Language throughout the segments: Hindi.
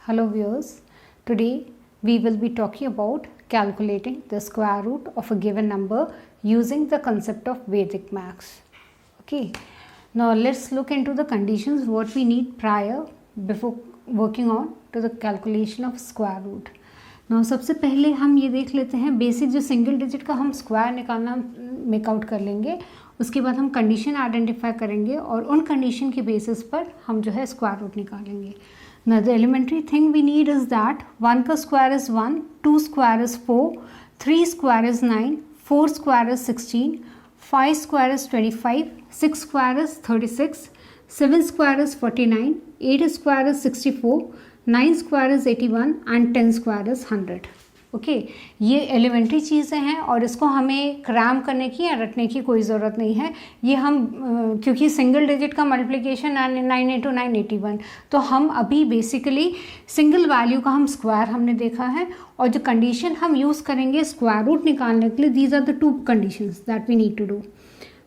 Hello viewers, today we will be talking about calculating the square root of a given number using the concept of Vedic maths. Okay, now let's look into the conditions what we need prior before working on to the calculation of square root. Now सबसे पहले हम ये देख लेते हैं बेसिक जो सिंगल डिजिट का हम स्क्वायर निकालना मेकआउट कर लेंगे, उसके बाद हम कंडीशन आइडेंटिफाई करेंगे और उन कंडीशन के बेसिस पर हम जो है स्क्वायर रूट निकालेंगे. Now the elementary thing we need is that 1 का square is 1, 2 square is 4, 3 square is 9, 4 square is 16, 5 square is 25, 6 square is 36, 7 square is 49, 8 square is 64, 9 square is 81 and 10 square is 100. Okay ये एलिमेंट्री चीज़ें हैं और इसको हमें क्रैम करने की या रटने की कोई ज़रूरत नहीं है. ये हम क्योंकि सिंगल डिजिट का मल्टीप्लिकेशन 9 इंटू 981, तो हम अभी बेसिकली सिंगल वैल्यू का हम स्क्वायर हमने देखा है और जो कंडीशन हम यूज़ करेंगे स्क्वायर रूट निकालने के लिए, these are the two conditions that we need to do.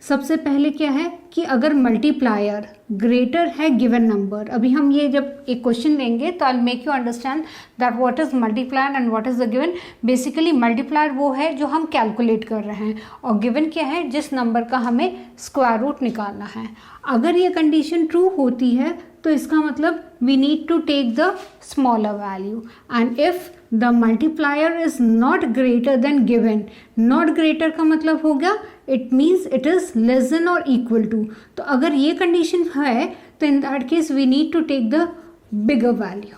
सबसे पहले क्या है कि अगर मल्टीप्लायर ग्रेटर है गिवन नंबर, अभी हम ये जब एक क्वेश्चन लेंगे तो I make you understand that what is multiplier and what is the given. Basically multiplier वो है जो हम कैलकुलेट कर रहे हैं और गिवन क्या है जिस नंबर का हमें स्क्वायर रूट निकालना है. अगर ये कंडीशन ट्रू होती है तो इसका मतलब we need to take the smaller value and if the multiplier is not greater than given. Not greater का मतलब हो गया it means it is less than और इक्वल टू. तो अगर ये कंडीशन है तो in that case we need to take the bigger value.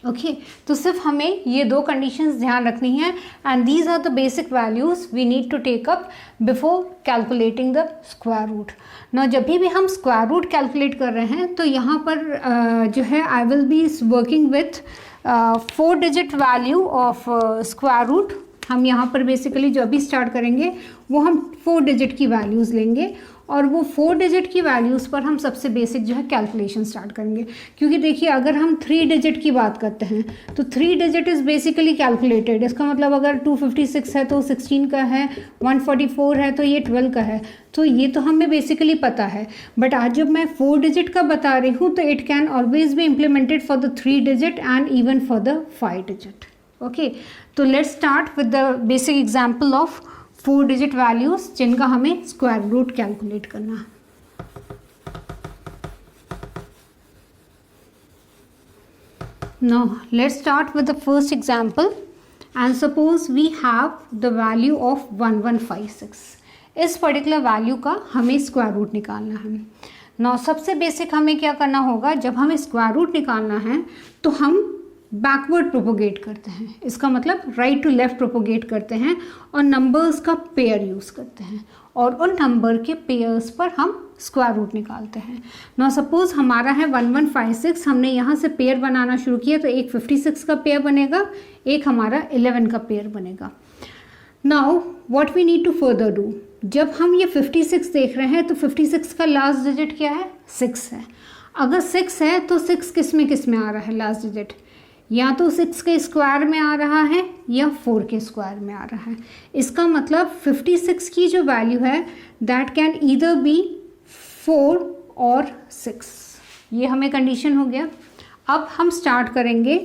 Okay तो सिर्फ हमें ये दो कंडीशंस ध्यान रखनी है and these are the basic values we need to take up before calculating the square root. ना जब भी हम स्क्वायर रूट कैलकुलेट कर रहे हैं तो यहाँ पर जो है I will be working with 4 digit value of square root. हम यहाँ पर बेसिकली जो अभी स्टार्ट करेंगे वो हम 4 डिजिट की वैल्यूज़ लेंगे और वो 4 डिजिट की वैल्यूज़ पर हम सबसे बेसिक जो है कैलकुलेशन स्टार्ट करेंगे. क्योंकि देखिए अगर हम 3 डिजिट की बात करते हैं तो 3 डिजिट इज़ बेसिकली कैलकुलेटेड. इसका मतलब अगर 256 है तो 16 का है, 144 है तो ये 12 का है, तो ये तो हमें बेसिकली पता है. बट आज जब मैं 4 डिजिट का बता रही हूँ तो it can always be implemented for the 3 digit and even for the 5 digit. Okay तो let's start with the basic example of 4 digit values जिनका हमें स्क्वायर रूट कैलकुलेट करना है. Now let's start with the first example and suppose we have the value of 1156. इस पर्टिकुलर वैल्यू का हमें स्क्वायर रूट निकालना है. Now सबसे बेसिक हमें क्या करना होगा, जब हमें स्क्वायर रूट निकालना है तो हम बैकवर्ड प्रोपोगेट करते हैं. इसका मतलब राइट टू लेफ्ट प्रोपोगेट करते हैं और नंबर्स का पेयर यूज़ करते हैं और उन नंबर के पेयर्स पर हम स्क्वायर रूट निकालते हैं. नाउ सपोज हमारा है 1156, हमने यहाँ से पेयर बनाना शुरू किया तो एक 56 का पेयर बनेगा, एक हमारा 11 का पेयर बनेगा. Now what we need to further do, जब हम ये 56 देख रहे हैं तो 56 का लास्ट डिजिट क्या है, 6 है. अगर 6 है तो 6 किस में आ रहा है लास्ट डिजिट, या तो 6 के स्क्वायर में आ रहा है या 4 के स्क्वायर में आ रहा है. इसका मतलब 56 की जो वैल्यू है दैट कैन ईदर बी 4 और 6. ये हमें कंडीशन हो गया. अब हम स्टार्ट करेंगे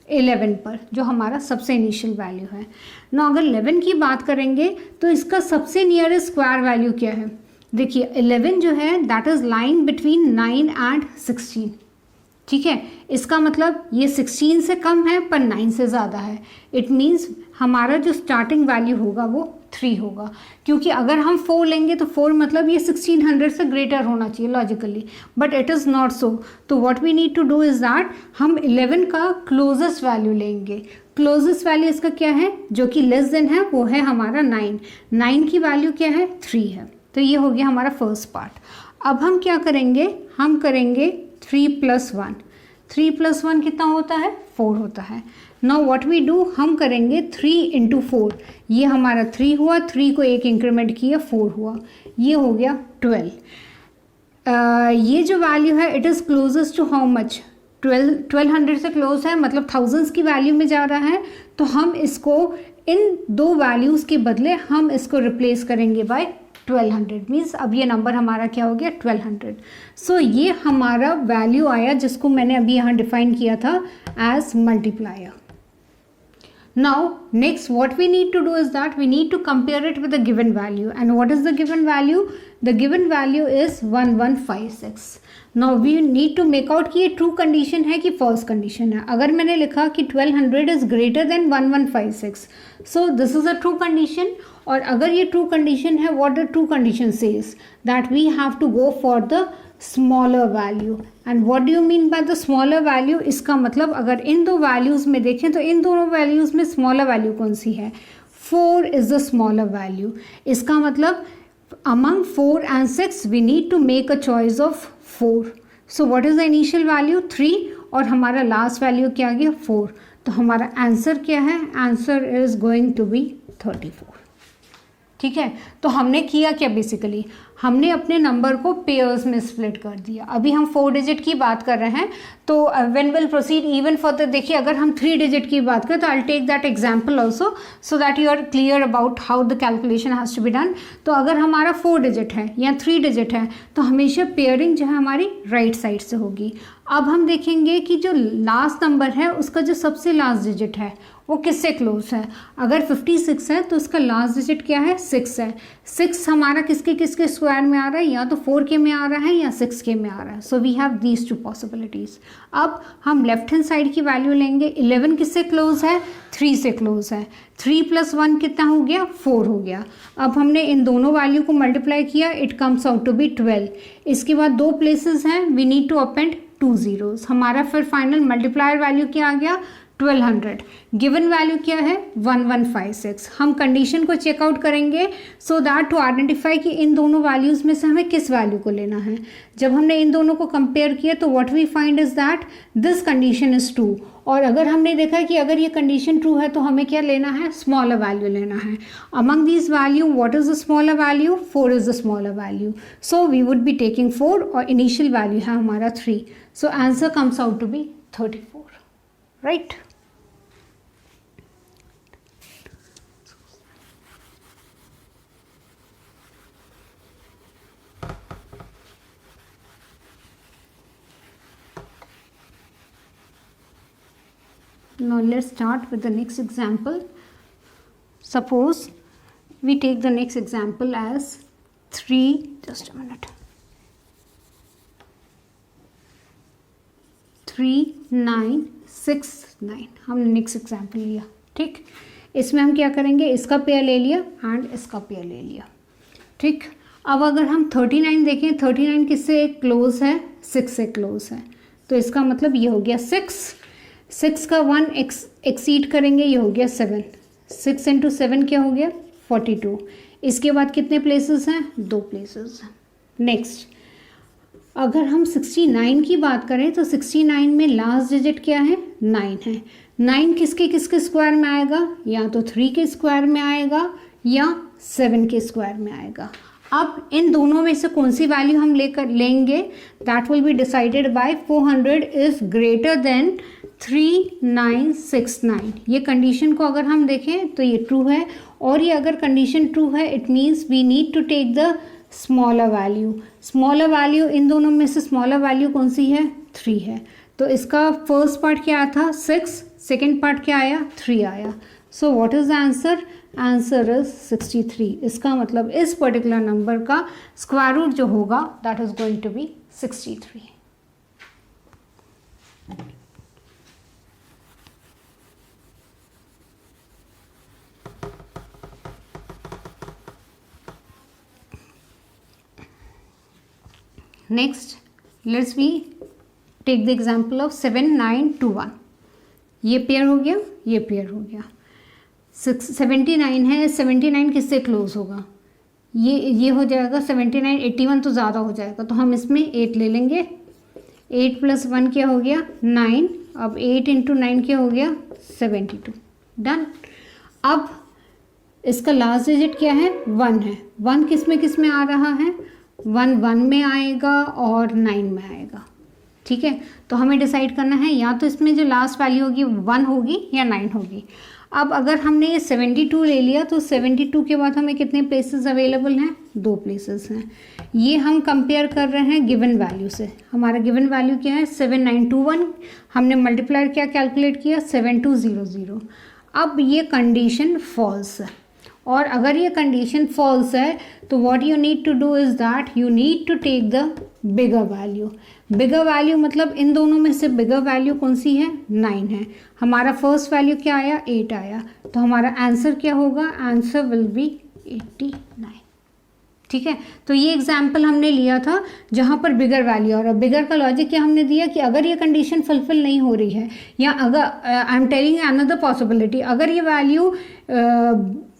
11 पर जो हमारा सबसे इनिशियल वैल्यू है. ना अगर 11 की बात करेंगे तो इसका सबसे नियरेस्ट स्क्वायर वैल्यू क्या है. देखिए 11 जो है that is lying between 9 and 16. ठीक है, इसका मतलब ये 16 से कम है पर 9 से ज़्यादा है. इट मीन्स हमारा जो स्टार्टिंग वैल्यू होगा वो 3 होगा. क्योंकि अगर हम 4 लेंगे तो 4 मतलब ये 1600 से ग्रेटर होना चाहिए logically, but it is not so. तो what we need to do is that हम 11 का क्लोजेस्ट वैल्यू लेंगे. क्लोजेस्ट वैल्यू इसका क्या है, जो कि लेस देन है, वो है हमारा 9. 9 की वैल्यू क्या है, 3 है. तो ये हो गया हमारा फर्स्ट पार्ट. अब हम क्या करेंगे, हम करेंगे 3 + 1. 3 + 1 कितना होता है, 4 होता है. नाउ व्हाट वी डू, हम करेंगे 3 × 4. ये हमारा 3 हुआ, 3 को एक इंक्रीमेंट किया 4 हुआ, ये हो गया 12. ये जो वैल्यू है it is closest to how much, 1200 से क्लोज है, मतलब थाउजेंड्स की वैल्यू में जा रहा है. तो हम इसको इन दो वैल्यूज़ के बदले हम इसको रिप्लेस करेंगे बाय 1200 मीन्स अब ये नंबर हमारा क्या हो गया 1200. सो ये हमारा वैल्यू आया जिसको मैंने अभी यहाँ डिफाइन किया था as multiplier. Now next what we need to do is that we need to compare it with the given value. And what is the given value? The given value is 1156. Now we need to make out कि ये true condition है कि false condition है. अगर मैंने लिखा कि 1200 is greater than 1156, so this is a true condition. और अगर ये true condition है, what the true condition says that we have to go for the smaller value. And what do you mean by the smaller value? इसका मतलब अगर इन दो वैल्यूज़ में देखें तो इन दोनों वैल्यूज़ में स्मॉलर वैल्यू कौन सी है? 4 इज़ द स्मॉलर वैल्यू. इसका मतलब among 4 and 6 we need to make a choice of 4. So what is the initial value? 3 और हमारा लास्ट वैल्यू क्या आ गया? 4. तो हमारा आंसर क्या है? Answer is going to be 34. ठीक है, तो हमने किया क्या? बेसिकली हमने अपने नंबर को पेयर्स में स्प्लिट कर दिया. अभी हम 4 डिजिट की बात कर रहे हैं, तो when will proceed even further. देखिए अगर हम 3 डिजिट की बात करें तो I will take that example also so that you are clear about how the calculation has to be done. तो अगर हमारा 4 डिजिट है या 3 डिजिट है तो हमेशा पेयरिंग जो है हमारी राइट साइड से होगी. अब हम देखेंगे कि जो लास्ट नंबर है उसका जो सबसे लास्ट डिजिट है वो किससे क्लोज है. अगर 56 है तो उसका लास्ट डिजिट क्या है? 6 है. 6 हमारा किसके किसके स्क्वायर में आ रहा है? या तो 4 के में आ रहा है या 6 के में आ रहा है. So we have these 2 possibilities. अब हम लेफ्ट हैंड साइड की वैल्यू लेंगे. 11 किससे क्लोज है? 3 से क्लोज है. 3 + 1 कितना हो गया? 4 हो गया. अब हमने इन दोनों वैल्यू को मल्टीप्लाई किया, it comes out to be 12. इसके बाद 2 प्लेसेस हैं, we need to append 2 zeros. हमारा फिर फाइनल मल्टीप्लायर वैल्यू क्या आ गया? 1200. गिवन वैल्यू क्या है? 1156. हम कंडीशन को चेकआउट करेंगे सो दैट टू आइडेंटिफाई कि इन दोनों वैल्यूज़ में से हमें किस वैल्यू को लेना है. जब हमने इन दोनों को कंपेयर किया तो what we find is that this condition is true. और अगर हमने देखा कि अगर ये कंडीशन ट्रू है तो हमें क्या लेना है? स्मॉलर वैल्यू लेना है. Among these value what is the smaller value? 4 is the smaller value. So we would be taking 4 और इनिशियल वैल्यू है हमारा 3. So answer comes out to be 34. Right. Now let's start with the next example. Suppose we take the next example as 3, just a minute, 3, 9, 6, 9. हमने नेक्स्ट एग्जाम्पल लिया. ठीक, इसमें हम क्या करेंगे? इसका पेयर ले लिया एंड इसका पेयर ले लिया. ठीक, अब अगर हम 39 देखें, 39 किससे क्लोज है? 6 से क्लोज है. तो इसका मतलब ये हो गया 6 का 1 एक्सीड करेंगे, ये हो गया 7. 6 × 7 क्या हो गया? 42. इसके बाद कितने प्लेसेस हैं? 2 प्लेसेस. नेक्स्ट अगर हम 69 की बात करें तो 69 में लास्ट डिजिट क्या है? 9 है. 9 किसके किसके स्क्वायर में आएगा? या तो 3 के स्क्वायर में आएगा या 7 के स्क्वायर में आएगा. अब इन दोनों में से कौन सी वैल्यू हम लेंगे? That will be decided by 400 is greater than 3969. ये कंडीशन को अगर हम देखें तो ये ट्रू है. और ये अगर कंडीशन ट्रू है it means we need to take the smaller value. Smaller value इन दोनों में से स्मॉलर वैल्यू कौन सी है? 3 है. तो इसका फर्स्ट पार्ट क्या आया था? 6. सेकेंड पार्ट क्या आया? 3 आया. So what is the answer? Answer is 63. इसका मतलब इस पर्टिकुलर नंबर का स्क्वायर रूट जो होगा that is going to be 63. Next let's we take the example of 7, 9, 2, 1. ये पेयर हो गया, ये पेयर हो गया. 79 है. 79 किससे क्लोज होगा? ये हो जाएगा 79. 81 तो ज़्यादा हो जाएगा तो हम इसमें 8 ले लेंगे. 8 + 1 क्या हो गया? 9. अब 8 × 9 क्या हो गया? 72. डन. अब इसका लास्ट डिजिट क्या है? 1 है. 1 किस में आ रहा है? 1 1 में आएगा और 9 में आएगा. ठीक है, तो हमें डिसाइड करना है या तो इसमें जो लास्ट वैल्यू होगी 1 होगी या 9 होगी. अब अगर हमने ये 72 ले लिया तो 72 के बाद हमें कितने प्लेसेस अवेलेबल हैं, 2 प्लेसेस हैं। ये हम कंपेयर कर रहे हैं गिवन वैल्यू से। हमारा गिवन वैल्यू क्या है 7921, हमने मल्टीप्लायर क्या कैलकुलेट किया 7200। अब ये कंडीशन फॉल्स है, और अगर ये कंडीशन फॉल्स है तो what you need to do is that you need to take the bigger value. Bigger value मतलब इन दोनों में से बिगर वैल्यू कौन सी है, 9 है। हमारा फर्स्ट वैल्यू क्या आया, 8 आया, तो हमारा आंसर क्या होगा, आंसर विल बी 89। ठीक है, तो ये एग्जाम्पल हमने लिया था जहाँ पर बिगर वैल्यू, और बिगर का लॉजिक क्या हमने दिया कि अगर ये कंडीशन फुलफिल नहीं हो रही है, या अगर I am telling another possibility, अगर ये वैल्यू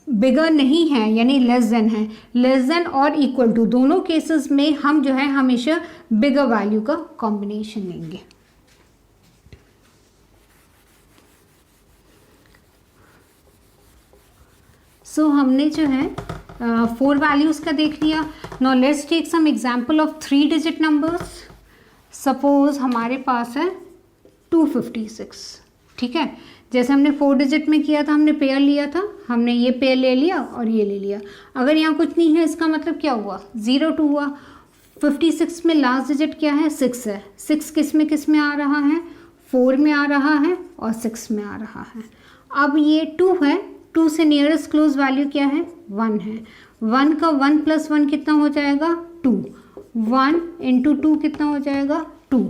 बिगर नहीं है यानी लेस देन है, लेस देन और इक्वल टू, दोनों केसेस में हम जो है हमेशा बिगर वैल्यू का कॉम्बिनेशन लेंगे। सो हमने जो है 4 वैल्यूज़ का देख लिया। Now let's take some example of 3 digit numbers. Suppose हमारे पास है 256, ठीक है, जैसे हमने 4 डिजिट में किया था, हमने पेयर लिया था, हमने ये पेयर ले लिया और ये ले लिया। अगर यहाँ कुछ नहीं है इसका मतलब क्या हुआ, 02 हुआ। 56 में लास्ट डिजिट क्या है, 6 है। 6 किस में आ रहा है, 4 में आ रहा है और 6 में आ रहा है। अब ये 2 है, 2 से नियरेस्ट क्लोज वैल्यू क्या है, 1 है। 1 का 1 + 1 कितना हो जाएगा, 2। 1 × 2 कितना हो जाएगा, 2।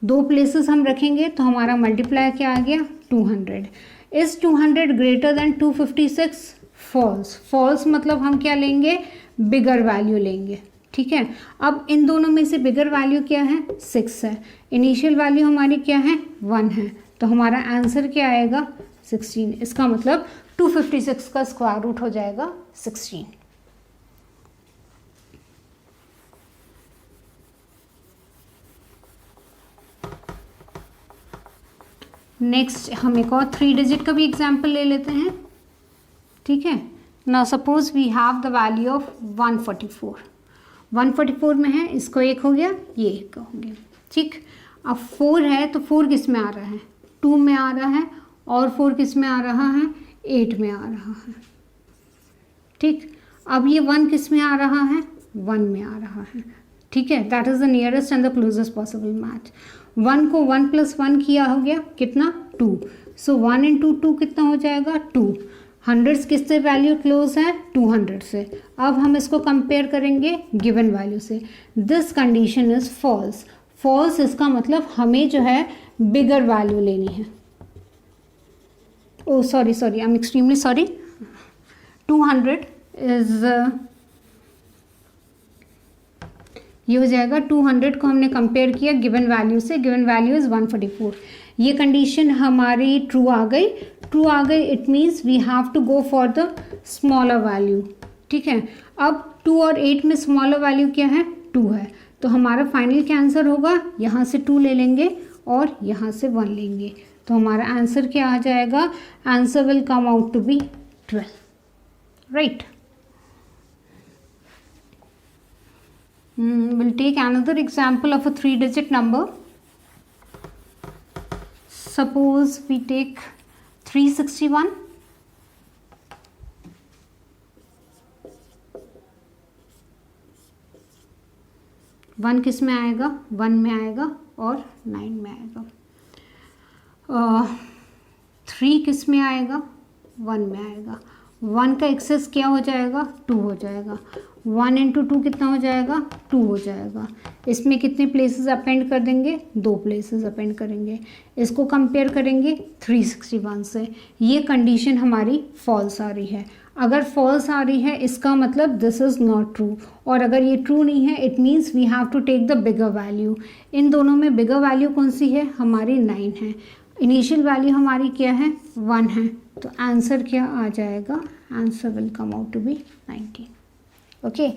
2 प्लेसेस हम रखेंगे तो हमारा मल्टीप्लाई क्या आ गया, 200। Is 200 greater than 256, false. False मतलब हम क्या लेंगे, बिगर वैल्यू लेंगे। ठीक है, अब इन दोनों में से बिगर वैल्यू क्या है, 6 है। इनिशियल वैल्यू हमारी क्या है, 1 है, तो हमारा आंसर क्या आएगा, 16। इसका मतलब 256 का स्क्वायर रूट हो जाएगा 16। नेक्स्ट हम एक और 3 डिजिट का भी एग्जाम्पल ले लेते हैं। ठीक है, now suppose we have the value of 144। 144 में है, इसको 1 हो गया, ये 1 हो गया। ठीक, अब 4 है तो 4 किस में आ रहा है, 2 में आ रहा है, और 4 किस में आ रहा है, 8 में आ रहा है। ठीक, अब ये 1 किस में आ रहा है, 1 में आ रहा है। ठीक है, that is the nearest and the closest possible match. 1 को 1 + 1 किया हो गया कितना, 2। सो 1 × 2 कितना हो जाएगा, 2। 100 किससे वैल्यू क्लोज है, 200 से। अब हम इसको कंपेयर करेंगे गिवन वैल्यू से। This condition is false. False इसका मतलब हमें जो है बिगर वैल्यू लेनी है। Oh sorry I am extremely sorry, 200 is ये हो जाएगा, 200 को हमने कंपेयर किया गिवन वैल्यू से, गिवन वैल्यू इज 144। ये कंडीशन हमारी ट्रू आ गई, ट्रू आ गई, it means we have to go for the smaller value. ठीक है, अब 2 और 8 में स्मॉलर वैल्यू क्या है, 2 है, तो हमारा फाइनल क्या आंसर होगा, यहाँ से 2 ले लेंगे और यहाँ से 1 लेंगे, तो हमारा आंसर क्या आ जाएगा, answer will come out to be 12, right. We'll take another example of a 3-digit number. Suppose we take 361. One किस में आएगा, 1 में आएगा और 9 में आएगा। 3 किस में आएगा, 1 में आएगा। 1 का एक्सेस क्या हो जाएगा, 2 हो जाएगा। 1 × 2 कितना हो जाएगा, 2 हो जाएगा। इसमें कितने प्लेसेस अपेंड कर देंगे, 2 प्लेसेस अपेंड करेंगे। इसको कंपेयर करेंगे 361 से। ये कंडीशन हमारी फॉल्स आ रही है। अगर फॉल्स आ रही है इसका मतलब दिस इज़ नॉट ट्रू, और अगर ये ट्रू नहीं है it means we have to take the bigger value. इन दोनों में बिगर वैल्यू कौन सी है, हमारी 9 है। इनिशियल वैल्यू हमारी क्या है, 1 है, तो आंसर क्या आ जाएगा, answer will come out to be 19। Okay,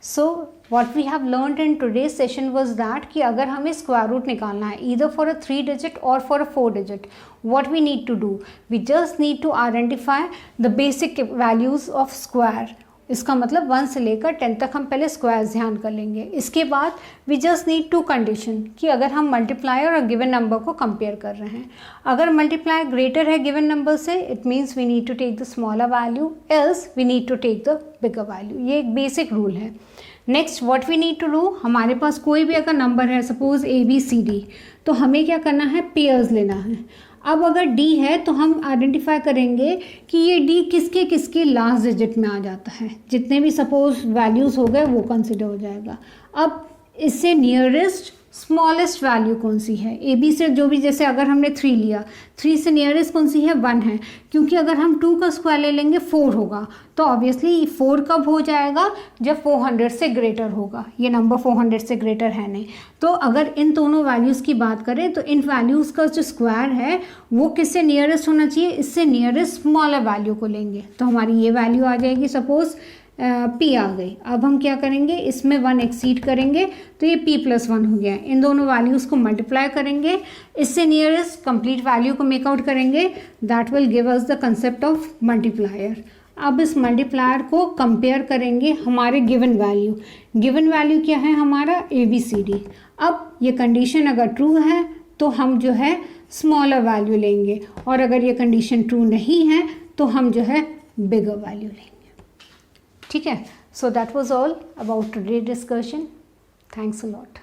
so what we have learned in today's session was that कि अगर हमें स्क्वायर रूट निकालना है ईदर फॉर अ 3 डिजिट और for a 4 digit, what we need to do, we just need to identify the basic values of square इसका मतलब 1 से लेकर 10 तक हम पहले स्क्वायर्स ध्यान कर लेंगे। इसके बाद वी जस्ट नीड 2 कंडीशन कि अगर हम मल्टीप्लायर और गिवन नंबर को कंपेयर कर रहे हैं, अगर मल्टीप्लायर ग्रेटर है गिवन नंबर से, it means we need to take the smaller value, else we need to take the bigger value. ये एक बेसिक रूल है। Next what we need to do, हमारे पास कोई भी अगर नंबर है, सपोज ABCD, तो हमें क्या करना है, पेयर्स लेना है। अब अगर D है तो हम आइडेंटिफाई करेंगे कि ये D किसके किसके लास्ट डिजिट में आ जाता है। जितने भी सपोज वैल्यूज़ हो गए वो कंसिडर हो जाएगा। अब इससे नियरेस्ट स्मॉलेस्ट वैल्यू कौन सी है, AB से जो भी, जैसे अगर हमने 3 लिया, 3 से नियरेस्ट कौन सी है, 1 है, क्योंकि अगर हम 2 का स्क्वायर ले लेंगे 4 होगा, तो ऑब्वियसली 4 कब हो जाएगा, जब 400 से ग्रेटर होगा। ये नंबर 400 से ग्रेटर है नहीं। तो अगर इन दोनों वैल्यूज़ की बात करें तो इन वैल्यूज़ का जो स्क्वायर है वो किससे नियरेस्ट होना चाहिए, इससे नियरेस्ट स्मॉलर वैल्यू को लेंगे। तो हमारी ये वैल्यू आ जाएगी, सपोज P आ गई। अब हम क्या करेंगे, इसमें 1 एक्सीड करेंगे तो ये P+1 हो गया। इन दोनों वैल्यूज़ को मल्टीप्लाई करेंगे, इससे नियरेस्ट कंप्लीट वैल्यू को मेकआउट करेंगे, that will give us the concept of multiplier. अब इस मल्टीप्लायर को कंपेयर करेंगे हमारे गिवन वैल्यू। गिवन वैल्यू क्या है हमारा, ABCD। अब ये कंडीशन अगर ट्रू है तो हम जो है स्मॉलर वैल्यू लेंगे, और अगर ये कंडीशन ट्रू नहीं है तो हम जो है बिगर वैल्यू लेंगे। ठीक है, so that was all about today discussion. Thanks a lot.